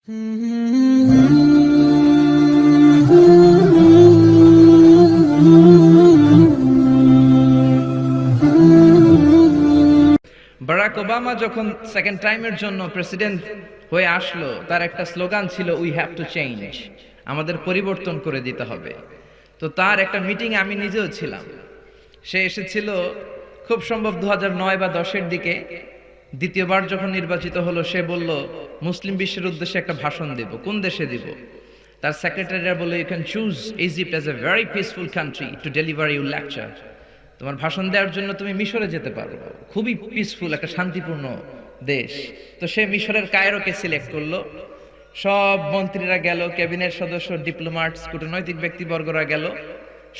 Barack Obama যখন second টাইমের জন্য প্রেসিডেন্ট হয়ে আসলো, তার একটা স্লোগান ছিল উই হ্যাভ টু চেঞ্জ, আমাদের পরিবর্তন করে দিতে হবে। তো তার একটা মিটিং আমি নিজেও ছিলাম। সে এসেছিল খুব সম্ভব 2009 বা 10-এর দিকে। দ্বিতীয়বার যখন নির্বাচিত হলো, সে বলল মুসলিম বিশ্বের উদ্দেশ্যে একটা ভাষণ দেব। কোন দেশে দিব? তার সেক্রেটারিরা বলল you can choose Egypt as a very peaceful country to deliver your lecture. তোমার ভাষণ দেওয়ার জন্য তুমি মিশরে যেতে পারো, খুবই পিসফুল একটা শান্তিপূর্ণ দেশ। তো সে মিশরের কায়রোকে সিলেক্ট করলো। সব মন্ত্রীরা গেল, ক্যাবিনেট সদস্য, ডিপ্লোম্যাটস, কূটনৈতিক ব্যক্তিবর্গরা গেল।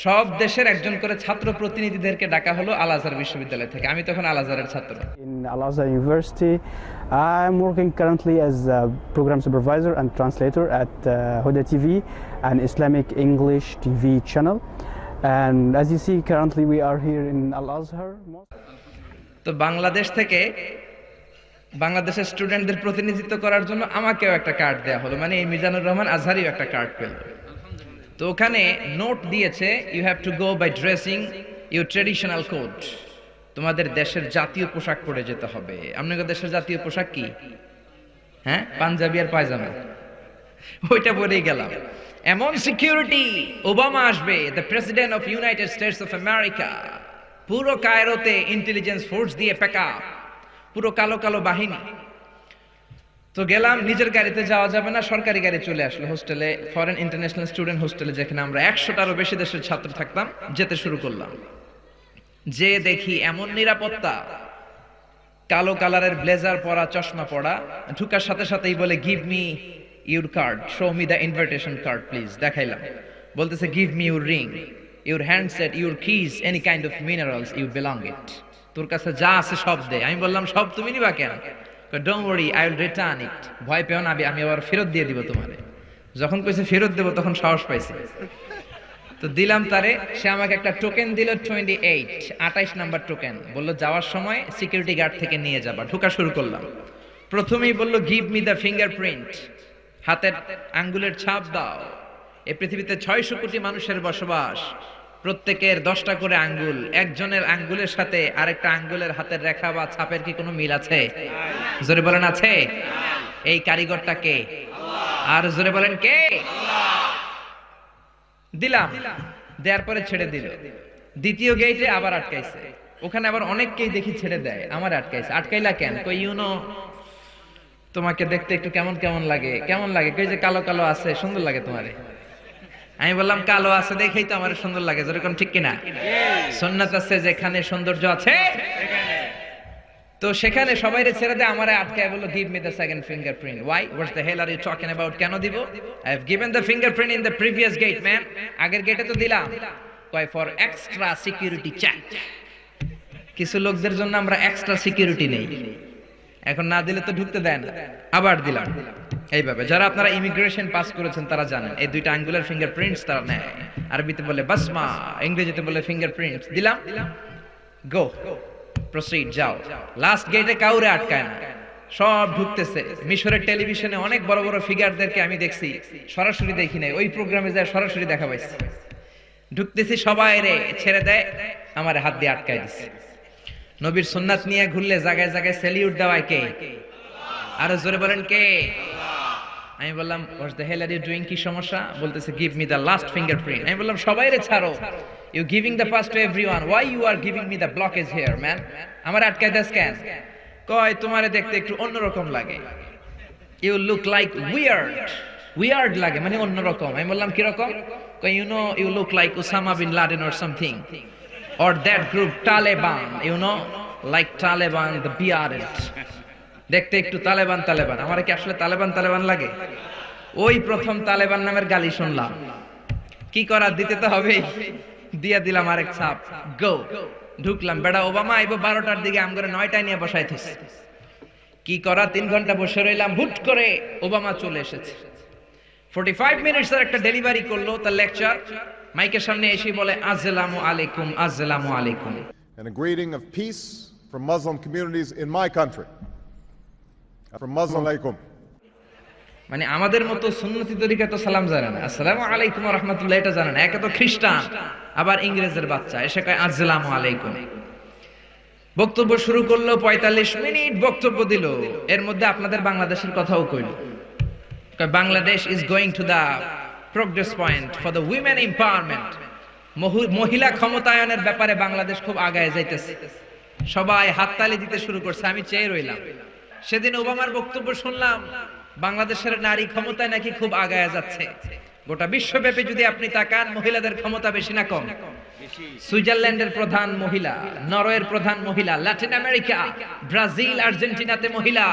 সব দেশের একজন করে ছাত্র প্রতিনিধিদেরকে ডাকা হলো আল আজহার বিশ্ববিদ্যালয় থেকে। আমি তখন আল আজহারের ছাত্র। In Al Azhar University, I'm working currently as a program supervisor and translator at Huda TV, an Islamic English TV channel. And as you see, currently we are here in Al Azhar. তো বাংলাদেশ থেকে বাংলাদেশের স্টুডেন্টদের প্রতিনিধিত্ব করার জন্য আমাকেও একটা card দেওয়া হলো, মানে এই মিজানুর রহমান আজহারিও একটা কার্ড পেল। তো ওখানে নোট দিয়েছে you have to go by dressing your traditional code, তোমাদের দেশের জাতীয় পোশাক পরে যেতে হবে। আপনাদের দেশের জাতীয় পোশাক কি? হ্যাঁ, পাঞ্জাবি আর পায়জামা, ওইটা পরেই গেলাম। এমন সিকিউরিটি, ওবামা আসবে, the president of United states of America, পুরো কায়রোতে ইন্টেলিজেন্স ফোর্স দিয়ে প্যাকা, পুরো কালো কালো বাহিনী। তো গেলাম, নিজের গাড়িতে যাওয়া যাবে না, সরকারি গাড়ি চলে আসলো হোস্টেলে, ফরেন ইন্টারন্যাশনাল স্টুডেন্ট হোস্টেলে, যেখানে আমরা 100টারও বেশি দেশের ছাত্র থাকতাম। যেতে শুরু করলাম, যে দেখি এমন নিরাপত্তা, কালো কালারের ব্লেজার পরা, চশমা পরা, ঢুকার সাথে সাথেই বলে give me your card, show me the invitation card please. দেখাইলাম, বলতেছে give me your ring, your handset, your keys, any kind of minerals you belong it, তোর কাছে যা আছে সব দে। আমি বললাম সব তুমি নিবা কেন? Don't worry, I will return ইট, ভয় পেও না, আমি আবার ফেরত দিয়ে দিব তোমারে। যখন কইছে ফেরত দেব, তখন সাহস পাইছে, তো দিলাম তারে। সে আমাকে একটা টোকেন দিল, 28 নাম্বার টোকেন। বললো যাওয়ার সময় সিকিউরিটি গার্ড থেকে নিয়ে যাবা। ঢোকা শুরু করলাম। প্রথমেই বললো গিভ মি দ্য ফিঙ্গারপ্রিন্ট, হাতের আঙ্গুলের ছাপ দাও। এই পৃথিবীতে 600 কোটি মানুষের বসবাস, প্রত্যেকের 10টা করে আঙ্গুল, একজনের আঙ্গুলের সাথে আরেকটা আঙ্গুলের হাতের রেখা বা ছাপের কি কোনো মিল আছে? জোরে বলেন আছে? এই কারিগরটা কে? আর জোরে বলেন কে? দিলাম, দেওয়ার পরে ছেড়ে দিল। দ্বিতীয় গেটে আবার আটকাইছে, ওখানে আবার অনেককেই দেখি ছেড়ে দেয়, আমার আটকাইছে। আটকাইলা কেন? কই ইউনো তোমাকে দেখতে একটু কেমন কেমন লাগে। কেমন লাগে? কই যে কালো কালো আছে, সুন্দর লাগে তোমারে। আমি বললাম কালো আছে দেখেই তো আমার সুন্দর লাগে, যেরকম, ঠিক কিনা? সুন্নাত আছে যেখানে সৌন্দর্য আছে, তো সেখানে সবাইরে ছেড়ে দেয়, আমারে আটকায় বলল give me the second fingerprint. Why? What's the hell are you talking about? কেন দিব? I have given the fingerprint in the previous gate man, আগের গেটে তো দিলাম। কয় ফর এক্সট্রা সিকিউরিটি চেক, কিছু লোকদের জন্য আমরা এক্সট্রা সিকিউরিটি নেই, এখন না দিলে তো ঢুকতে দেয় না। আবার দিলাম। এইভাবে যারা আপনারা ইমিগ্রেশন পাস করেছেন তারা জানেন, এই দুইটা আঙ্গুলের ফিঙ্গারপ্রিন্টস তারা নেয়। আরবিতে বলে বাসমা, ইংরেজিতে বলে ফিঙ্গারপ্রিন্টস। দিলাম, গো, প্রসিড, যাও। লাস্ট গেটে কাউরে আটকায় না, সব ঢুকতেছে। মিশরের টেলিভিশনে অনেক বড় বড় ফিগারদেরকে আমি দেখছি, সরাসরি দেখি নাই, ওই প্রোগ্রামে যায় সরাসরি দেখা পাইছি। ঢুকতেছি, সবাই রে ছেড়ে দেয়, আমার হাত দিয়ে আটকায় দিছে। নবীর সুন্নাত নিয়ে ঘুরলে জায়গায় জায়গায় সেলিউট দেওয়ায় কে? আরো জোরে বলেন কে? আমি বললাম what's the hell are you doing, কি সমস্যা? বলতেছে give me the last fingerprint. আমি বললাম সবাই রে ছাড়ো, you giving the first to everyone, why you are giving me the blockage here man? আমার আটকায় দাস কেন? কয় তোমারে দেখতে একটু অন্যরকম লাগে, you look like weird. Weird লাগে মানে অন্যরকম। আমি বললাম কি রকম? কয় you know you look like Osama bin Laden or something, or that group Taliban, you know, like Taliban the bearded, দেখতে একটু তালেবান তালেবান। আমার কি আসলে তালেবান তালেবান লাগে? ওই প্রথম তালেবান নামের গালি শুনলাম। কি করার, দিতে তো হবেই, দিয়া দিলাম আরেক ছাপ, গো। ঢুকলাম, বেড়া ওবামা আইবো 12টার দিকে, আম করে 9টায় নিয়ে বসাই থইছে। কি করা, 3 ঘন্টা বসে রইলাম। হুট করে ওবামা চলে এসেছে, 45 মিনিটস এর একটা ডেলিভারি করলো তার লেকচার। মাইকের সামনে এসে বলে আসসালামু আলাইকুম, আসসালামু আলাইকুম। And a greeting of peace from Muslim communities in my country. From Muslim alaikum. মানে আমাদের মতো সুন্নতি তরিকা তো সালাম জানে না, আসসালামু আলাইকুম ওয়া রাহমাতুল্লাহ এটা জানে না। একে তো খ্রিস্টান, আবার ইংরেজের বাচ্চা, এসে কয় আসসালামু আলাইকুম। বক্তব্য শুরু করলো, 45 মিনিট বক্তব্য দিল, এর মধ্যে আপনাদের বাংলাদেশের কথাও কইল। কয় Bangladesh is going to the progress point for the women empowerment. মহিলা ক্ষমতায়নের ব্যাপারে বাংলাদেশ খুব আগায় যাইতেছে। সবাই হাততালি দিতে শুরু করছে, আমি চেয়ে রইলাম। সেদিন ওবামার বক্তব্য শুনলাম, বাংলাদেশের নারী ক্ষমতায় নাকি খুব আগায় যাচ্ছে। গোটা বিশ্বব্যাপী যদি আপনি তাকান, মহিলাদের ক্ষমতা বেশি না কম? সুইজারল্যান্ডের প্রধান মহিলা, নরওয়ের প্রধান মহিলা, ল্যাটিন আমেরিকা, ব্রাজিল, আর্জেন্টিনাতে মহিলা।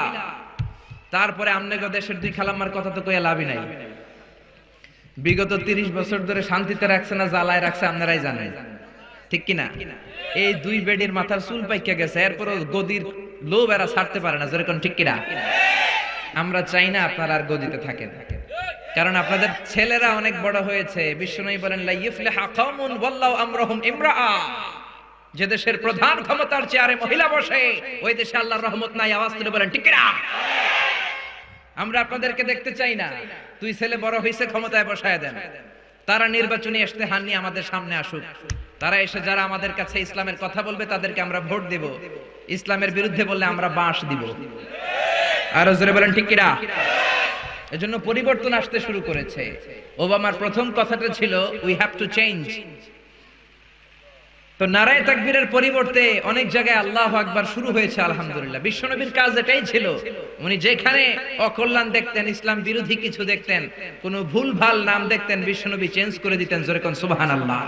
তারপরে আমনেগো দেশের দুই খালাম্মার কথা তো কইয়া লাভই নাই। বিগত 30 বছর ধরে শান্তিতে রাখছে না জ্বালায় রাখছে আপনারাই জানেন, ঠিক কিনা? এই দুই বেডির মাথার চুল পাইকা গেছে, এরপর গদির লোভ এরা ছাড়তে পারে না, যেরকম ঠিক কিনা? আমরা চাই না আপনারা আর গদিতে থাকেন, কারণ আপনাদের ছেলেরা অনেক বড় হয়েছে। বিশ্বনবী বলেন লা ইফলিহা কওমুন ওয়াল্লাহু আমরুহুম ইমরাআ। যে দেশের প্রধান ক্ষমতার চেয়ারে মহিলা বসে, ওই দেশে আল্লাহর রহমত নাই। আওয়াজ তুলে বলেন ঠিক কিনা? আমরা আপনাদেরকে দেখতে চাই না। দুই ছেলে বড় হইছে, ক্ষমতায় বসায় দেন। তারা নির্বাচনী ইশতেহার নিয়ে আমাদের সামনে আসুক। তারা এসে যারা আমাদের কাছে ইসলামের কথা বলবে তাদেরকে আমরা ভোট দেব। ইসলামের বিরুদ্ধে বললে আমরা বাঁশ দিব। আর জোরে বলেন ঠিক কিনা? এজন্য পরিবর্তন আসতে শুরু করেছে। ওবামার প্রথম কথাটা ছিল উই হ্যাভ টু চেঞ্জ। তো নারায়ে তাকবীরের পরিবর্তে অনেক জায়গায় আল্লাহু আকবার শুরু হয়েছে, আলহামদুলিল্লাহ। বিশ্বনবীর কাজ এটাই ছিল, উনি যেখানে অকল্যাণ দেখতেন, ইসলাম বিরোধী কিছু দেখতেন, কোনো ভুলভাল নাম দেখতেন, বিশ্বনবী চেঞ্জ করে দিতেন। জোরে কোন সুবহানাল্লাহ।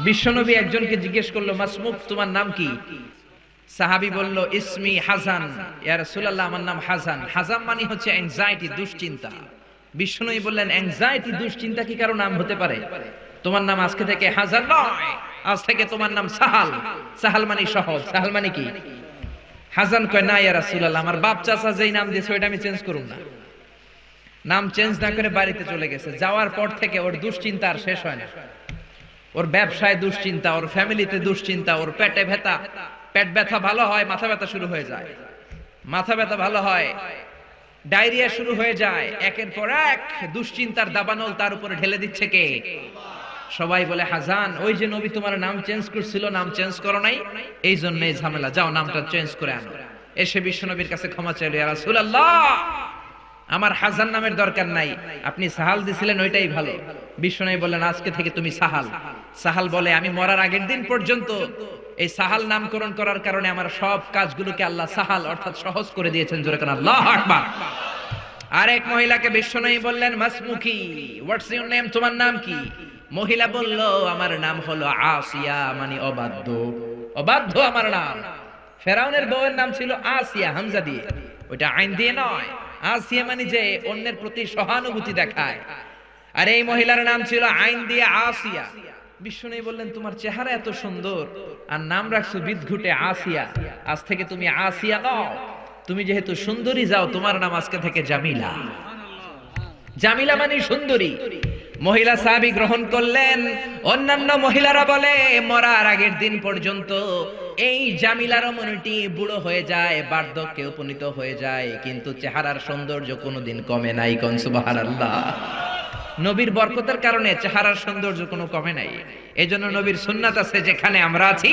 বিশ্বনবী একজনকে জিজ্ঞেস করলো, মাসমুক, তোমার নাম কি? সাহাবী বলল, ইসমি হাসান। ইয়া রাসূলুল্লাহ, আমার নাম হাসান। হাসান মানে হচ্ছে অ্যাংজাইটি, দুশ্চিন্তা। বিশ্বনবী বললেন, অ্যাংজাইটি, দুশ্চিন্তা কি কারো নাম হতে পারে? তোমার নাম আজকে থেকে হাসান নয়, আজ থেকে তোমার নাম সাহাল। সাহাল মানে সহজ। সাহাল মানে কি? হাসান কয়, না ইয়া রাসূলুল্লাহ, আমার বাপ চাচা যেই নাম দিয়েছে ওইটা আমি চেঞ্জ করুম না। নাম চেঞ্জ না করে বাড়িতে চলে গেছে। যাওয়ার পর থেকে ওর দুশ্চিন্তা আর শেষ হয় না। ওর ব্যবসায় দুশ্চিন্তা, ওর ফ্যামিলিতে দুশ্চিন্তা, ওর পেটে ব্যথা, পেট ব্যথা ভালো হয়, মাথা ব্যথা শুরু হয়ে যায়। মাথা ব্যথা ভালো হয়, ডায়রিয়া শুরু হয়ে যায়। একের পর এক দুশ্চিন্তার দাবানল তার উপরে ঢেলে দিচ্ছে কে? সবাই বলে, হাসান, ওই যে নবী তোমার নাম চেঞ্জ করছিল, নাম চেঞ্জ করো নাই, এই জন্য এই ঝামেলা, যাও নামটা চেঞ্জ করে আনো। এসে বিশ্বনবীর কাছে ক্ষমা চাইল, ইয়া রাসূলুল্লাহ, আমার হাসান নামের দরকার নাই, আপনি সাহাল দিছিলেন ওইটাই ভালো। বিশ্বনবী বললেন, আজকে থেকে তুমি সাহাল। সাহাল বলে, আমি মরার আগের দিন পর্যন্ত এই সাহাল নামকরণ করার কারণে আমার সব কাজগুলোকে আল্লাহ সাহাল অর্থাৎ সহজ করে দিয়েছেন। জোরে কোন আল্লাহু আকবার। আরেক মহিলাকে বিশ্বনবী বললেন, মাসমুকি, হোয়াটস ইওর নেম, তোমার নাম কি? মহিলা বলল, আমার নাম হলো আসিয়া, মানে অবাধ্য। অবাধ্য আমার নাম। ফেরাউনের বউয়ের নাম ছিল আসিয়া, হামজা দিয়ে, ওইটা আইন দিয়ে নয়। আসিয়া মানে যে অন্যের প্রতি সহানুভূতি দেখায়। আর এই মহিলার নাম ছিল আইন দিয়ে আসিয়া। বিশ্বনবী বললেন, তোমার চেহারা এত সুন্দর আর নাম রাখছো বিদঘুটে আসিয়া, আজ থেকে তুমি আসিয়া নও, তুমি যেহেতু সুন্দরী, যাও, তোমার নাম আজকে থেকে জামিলা। জামিলা মানে সুন্দরী। মহিলা সাহাবী গ্রহণ করলেন। অন্যান্য মহিলারা বলে, মরার আগের দিন পর্যন্ত এই জামিলার মনটি বুড়ো হয়ে যায়, বার্ধক্যে উপনীত হয়ে যায়, কিন্তু চেহারার সৌন্দর্য কোনোদিন কমে নাই। কোন সুবহানাল্লাহ। নবীর বরকতের কারণে চেহারার সৌন্দর্য কোনো কমে নাই। এজন্য নবীর সুন্নাত আছে, যেখানে আমরা আছি